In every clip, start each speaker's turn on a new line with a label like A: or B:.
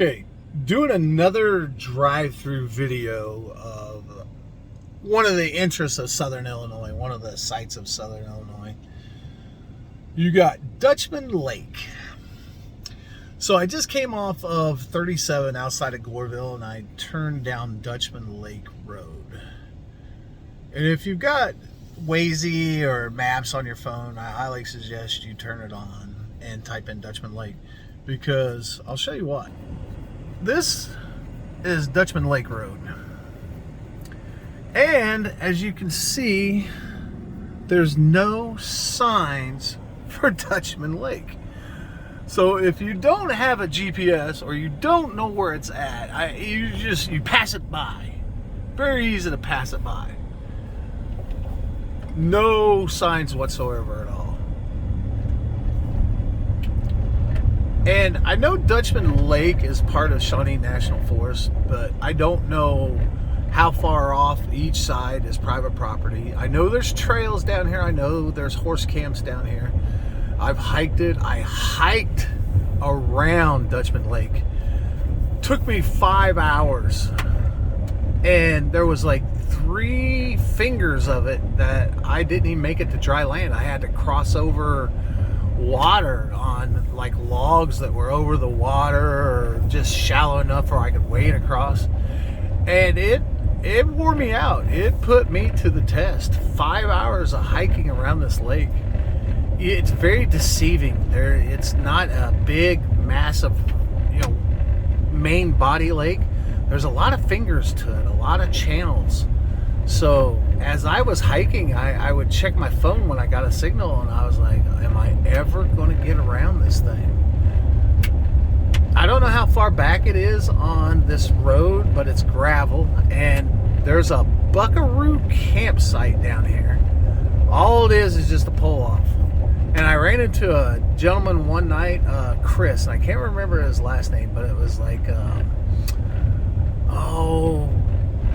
A: Okay, doing another drive-through video of one of the interests of Southern Illinois, one of the sites of Southern Illinois. You got Dutchman Lake. So I just came off of 37 outside of Goreville and I turned down Dutchman Lake Road. And if you've got Waze or maps on your phone, I highly suggest you turn it on and type in Dutchman Lake, because I'll show you what. This is Dutchman Lake Road. And as you can see, there's no signs for Dutchman Lake. So if you don't have a GPS or you don't know where it's at, you pass it by. Very easy to pass it by. No signs whatsoever at all. And I know Dutchman Lake is part of Shawnee National Forest, but I don't know how far off each side is private property. I know there's trails down here. I know there's horse camps down here. I've hiked it. I hiked around Dutchman Lake. Took me 5 hours. And there was like 3 fingers of it that I didn't even make it to dry land. I had to cross over water on like logs that were over the water or just shallow enough where I could wade across. And it wore me out. It put me to the test. 5 hours of hiking around this lake. It's very deceiving. It's not a big, massive, main body lake. There's a lot of fingers to it, a lot of channels. So as I was hiking, I would check my phone when I got a signal, and I was like, am I ever going to get around this thing? I don't know how far back it is on this road, but it's gravel, and there's a buckaroo campsite down here. All it is just a pull-off. And I ran into a gentleman one night, Chris, and I can't remember his last name, but it was like,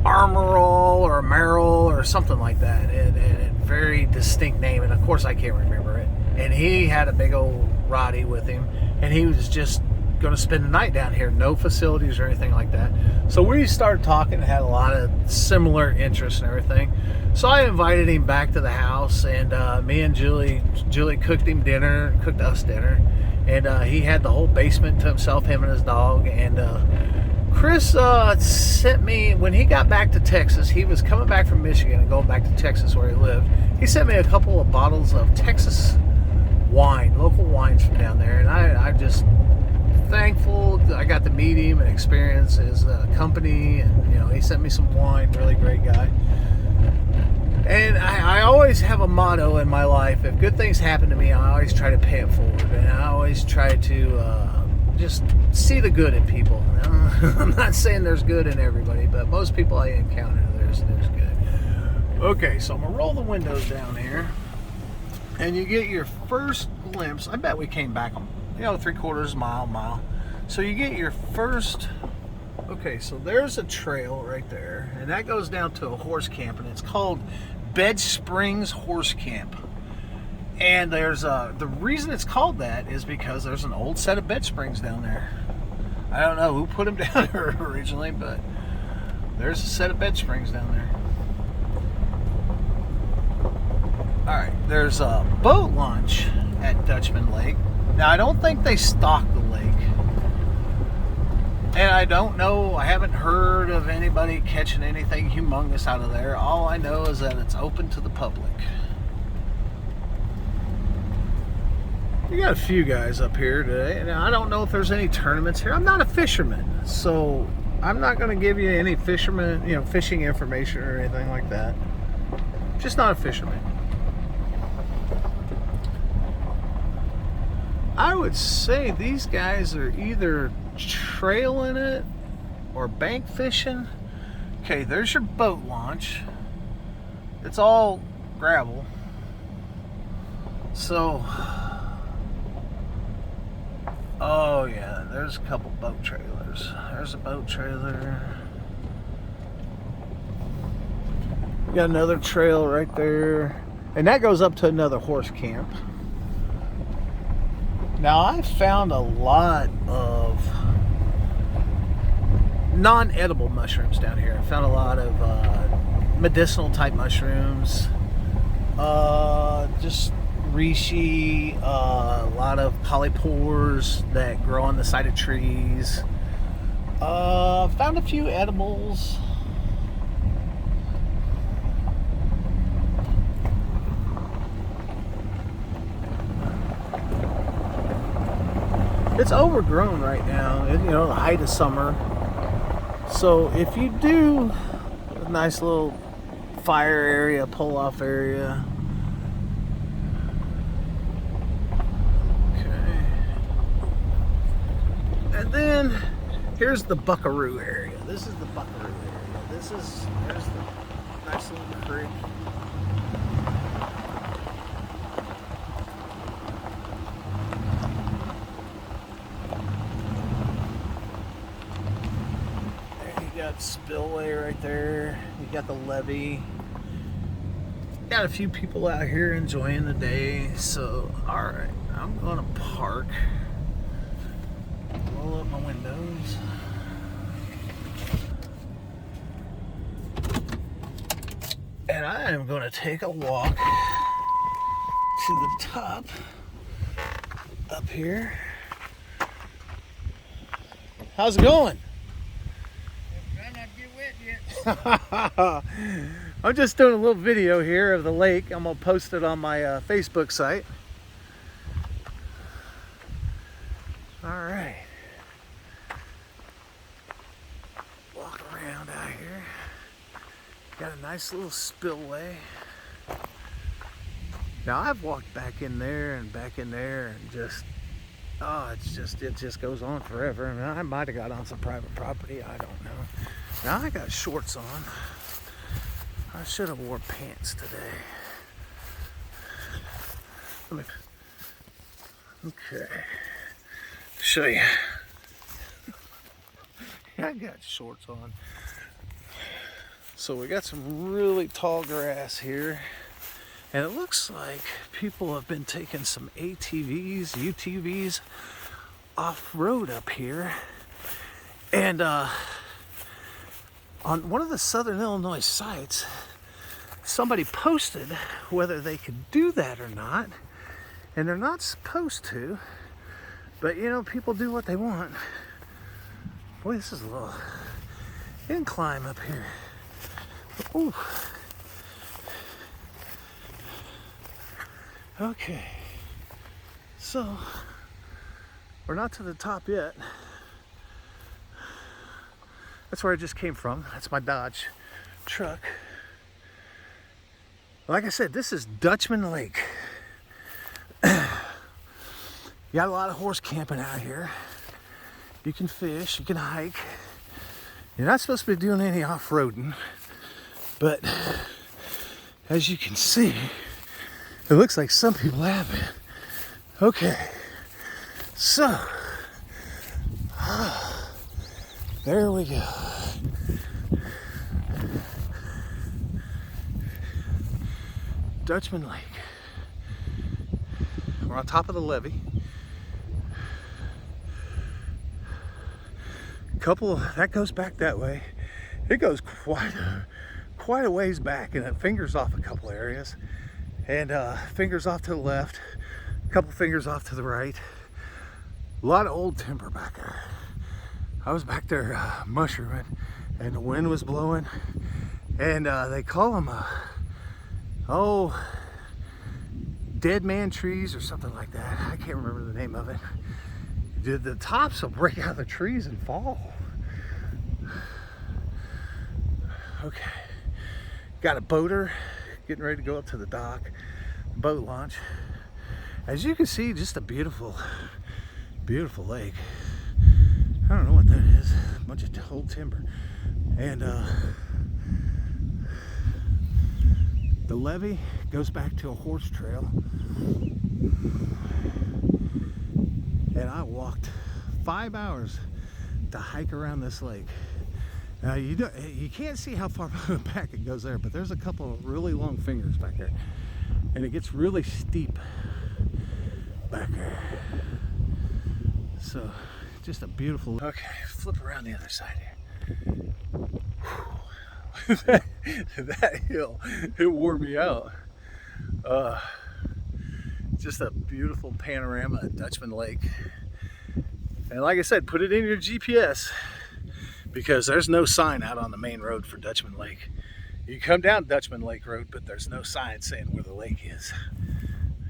A: Armorall or Merrill or something like that. And very distinct name, and of course I can't remember it. And he had a big old Roddy with him, and he was just going to spend the night down here. No facilities or anything like that. So we started talking and had a lot of similar interests and everything. So I invited him back to the house, and me and Julie cooked us dinner, and he had the whole basement to himself, him and his dog. And Chris sent me, when he got back to Texas, he was coming back from Michigan and going back to Texas where he lived. He sent me a couple of bottles of Texas wine, local wines from down there, and I'm just thankful that I got to meet him and experience his company. And he sent me some wine. Really great guy. And I always have a motto in my life: if good things happen to me, I always try to pay it forward, and I always try to just see the good in people. I'm not saying there's good in everybody, but most people I encounter, there's good. Okay, so I'm gonna roll the windows down here, and you get your first glimpse. I bet we came back 3/4 mile. So you get your first. Okay, so there's a trail right there, and that goes down to a horse camp, and it's called Bed Springs Horse Camp. And there's the reason it's called that is because there's an old set of bed springs down there. I don't know who put them down there originally, but there's a set of bed springs down there. Alright, there's a boat launch at Dutchman Lake. Now, I don't think they stock the lake. And I don't know, I haven't heard of anybody catching anything humongous out of there. All I know is that it's open to the public. We got a few guys up here today, and I don't know if there's any tournaments here. I'm not a fisherman, so I'm not going to give you any fishing information or anything like that. Just not a fisherman. I would say these guys are either trailing it or bank fishing. Okay, there's your boat launch. It's all gravel. So, oh yeah, there's a couple boat trailers. There's a boat trailer. We got another trail right there. And that goes up to another horse camp. Now, I've found a lot of non-edible mushrooms down here. I found a lot of medicinal type mushrooms, just reishi, a lot of polypores that grow on the side of trees. Found a few edibles. It's overgrown right now, you know, the height of summer. So if you do a nice little fire area, pull off area. Okay. And then here's the Buckaroo area. This is the Buckaroo area. There's the nice little creek. Spillway right there. You got the levee. Got a few people out here enjoying the day. So, alright, I'm gonna park. Roll up my windows. And I am gonna take a walk to the top up here. How's it going? I'm just doing a little video here of the lake. I'm gonna post it on my Facebook site. All right, walk around out here. Got a nice little spillway. Now I've walked back in there and back in there and just, oh, it just goes on forever. I mean, I might have got on some private property. I don't know. Now I got shorts on. I should have wore pants today. Okay. Show you. I got shorts on. So we got some really tall grass here. And it looks like people have been taking some ATVs, UTVs off-road up here. And on one of the Southern Illinois sites, somebody posted whether they could do that or not, and they're not supposed to, but you know, people do what they want. Boy, this is a little incline up here. Ooh. Okay, so we're not to the top yet. That's where I just came from. That's my Dodge truck. Like I said, this is Dutchman Lake. You got a lot of horse camping out here. You can fish, you can hike. You're not supposed to be doing any off-roading, but as you can see, it looks like some people have it. Okay, so there we go. Dutchman Lake. We're on top of the levee. That goes back that way. It goes quite a ways back, and it fingers off a couple areas, and fingers off to the left, a couple fingers off to the right. A lot of old timber back there. I was back there mushrooming, and the wind was blowing, and they call them dead man trees or something like that. I can't remember the name of it. The tops will break out of the trees and fall. Okay, got a boater getting ready to go up to the dock, boat launch. As you can see, just a beautiful lake. I don't know what that is. A bunch of old timber. And the levee goes back to a horse trail. And I walked 5 hours to hike around this lake. Now you can't see how far back it goes there, but there's a couple of really long fingers back there. And it gets really steep back there. So just a beautiful, okay, flip around the other side here.
B: That hill, it wore me out. Uh, just a beautiful panorama of Dutchman Lake. And like I said, put it in your GPS because there's no sign out on the main road for Dutchman Lake. You come down Dutchman Lake Road, but there's no sign saying where the lake is.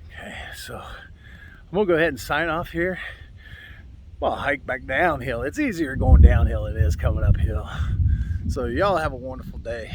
B: Okay, so I'm gonna go ahead and sign off here. Well, hike back downhill. It's easier going downhill than it is coming uphill. So y'all have a wonderful day.